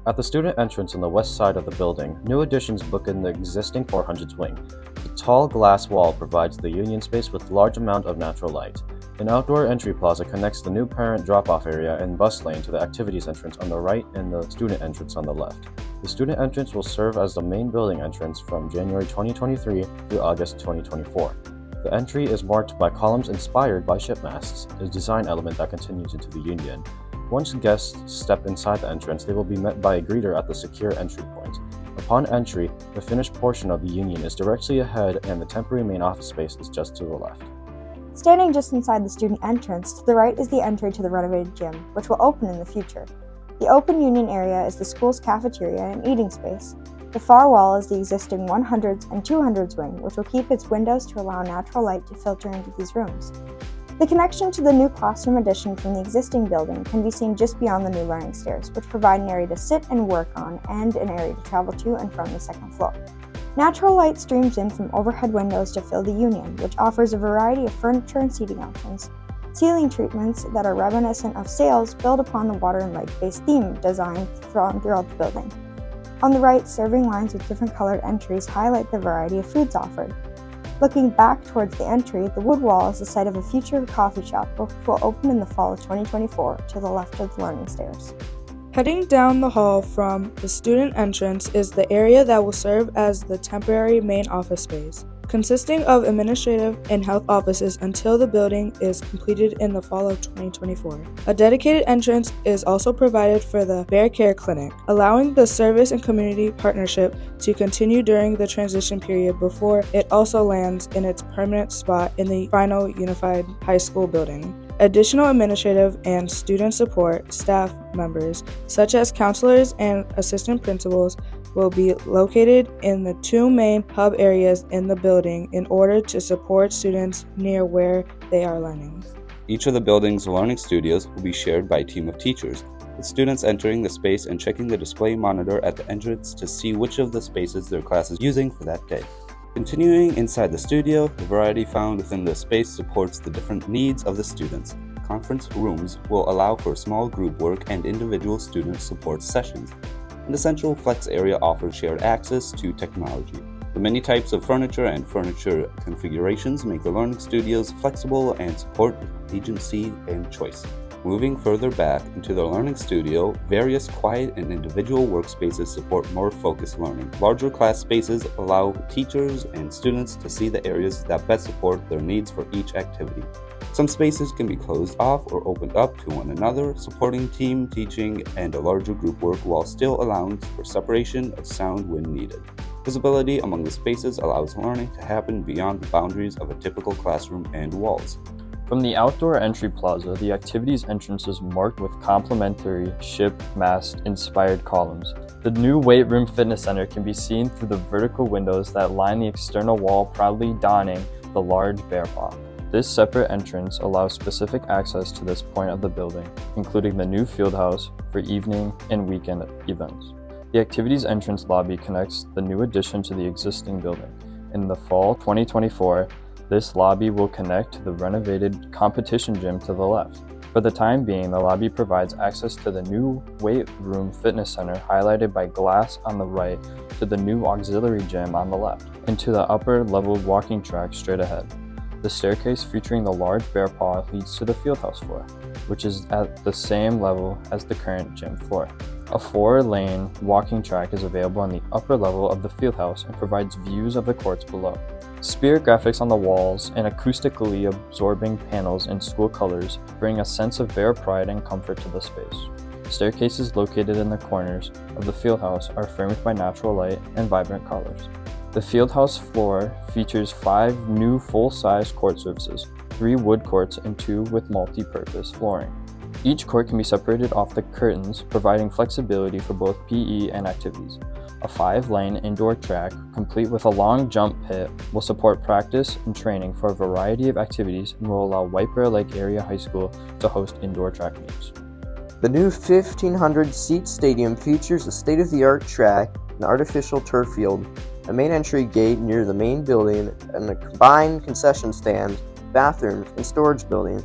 At the student entrance on the west side of the building, new additions bookend the existing 400s wing. The tall glass wall provides the union space with large amount of natural light. An outdoor entry plaza connects the new parent drop-off area and bus lane to the activities entrance on the right and the student entrance on the left. The student entrance will serve as the main building entrance from January 2023 through August 2024. The entry is marked by columns inspired by ship masts, a design element that continues into the union. Once guests step inside the entrance, they will be met by a greeter at the secure entry point. Upon entry, the finished portion of the union is directly ahead and the temporary main office space is just to the left. Standing just inside the student entrance, to the right is the entry to the renovated gym, which will open in the future. The open union area is the school's cafeteria and eating space. The far wall is the existing 100s and 200s wing, which will keep its windows to allow natural light to filter into these rooms. The connection to the new classroom addition from the existing building can be seen just beyond the new learning stairs, which provide an area to sit and work on and an area to travel to and from the second floor. Natural light streams in from overhead windows to fill the union, which offers a variety of furniture and seating options. Ceiling treatments that are reminiscent of sails build upon the water and lake-based theme designed throughout the building. On the right, serving lines with different colored entries highlight the variety of foods offered. Looking back towards the entry, the wood wall is the site of a future coffee shop, which will open in the fall of 2024 to the left of the learning stairs. Heading down the hall from the student entrance is the area that will serve as the temporary main office space, consisting of administrative and health offices until the building is completed in the fall of 2024. A dedicated entrance is also provided for the Bear Care Clinic, allowing the service and community partnership to continue during the transition period before it also lands in its permanent spot in the final unified high school building. Additional administrative and student support staff members, such as counselors and assistant principals, will be located in the two main hub areas in the building in order to support students near where they are learning. Each of the building's learning studios will be shared by a team of teachers, with students entering the space and checking the display monitor at the entrance to see which of the spaces their class is using for that day. Continuing inside the studio, the variety found within the space supports the different needs of the students. Conference rooms will allow for small group work and individual student support sessions. And the central flex area offers shared access to technology. The many types of furniture and furniture configurations make the learning studios flexible and support agency and choice. Moving further back into the learning studio, various quiet and individual workspaces support more focused learning. Larger class spaces allow teachers and students to see the areas that best support their needs for each activity. Some spaces can be closed off or opened up to one another, supporting team teaching and a larger group work while still allowing for separation of sound when needed. Visibility among the spaces allows learning to happen beyond the boundaries of a typical classroom and walls. From the outdoor entry plaza, the activities entrance is marked with complementary ship mast inspired columns. The new weight room fitness center can be seen through the vertical windows that line the external wall, proudly donning the large bear paw. This separate entrance allows specific access to this point of the building, including the new field house for evening and weekend events. The activities entrance lobby connects the new addition to the existing building. In the fall 2024, this lobby will connect to the renovated competition gym to the left. For the time being, the lobby provides access to the new weight room fitness center highlighted by glass on the right, to the new auxiliary gym on the left, and to the upper level walking track straight ahead. The staircase featuring the large bear paw leads to the fieldhouse floor, which is at the same level as the current gym floor. A 4-lane walking track is available on the upper level of the fieldhouse and provides views of the courts below. Spirit graphics on the walls and acoustically absorbing panels in school colors bring a sense of bear pride and comfort to the space. Staircases located in the corners of the fieldhouse are furnished by natural light and vibrant colors. The fieldhouse floor features 5 new full-size court surfaces, 3 wood courts and 2 with multi-purpose flooring. Each court can be separated off the curtains, providing flexibility for both PE and activities. A 5-lane indoor track, complete with a long jump pit, will support practice and training for a variety of activities and will allow White Bear Lake Area High School to host indoor track meets. The new 1,500-seat stadium features a state-of-the-art track, an artificial turf field, a main entry gate near the main building, and a combined concession stand, bathrooms, and storage building.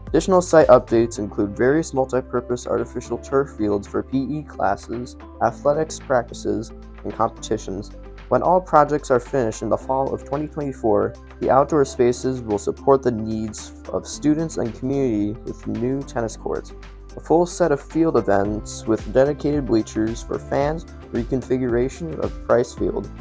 Additional site updates include various multi-purpose artificial turf fields for PE classes, athletics practices, and competitions. When all projects are finished in the fall of 2024, the outdoor spaces will support the needs of students and community with new tennis courts, a full set of field events with dedicated bleachers for fans, reconfiguration of Price Field,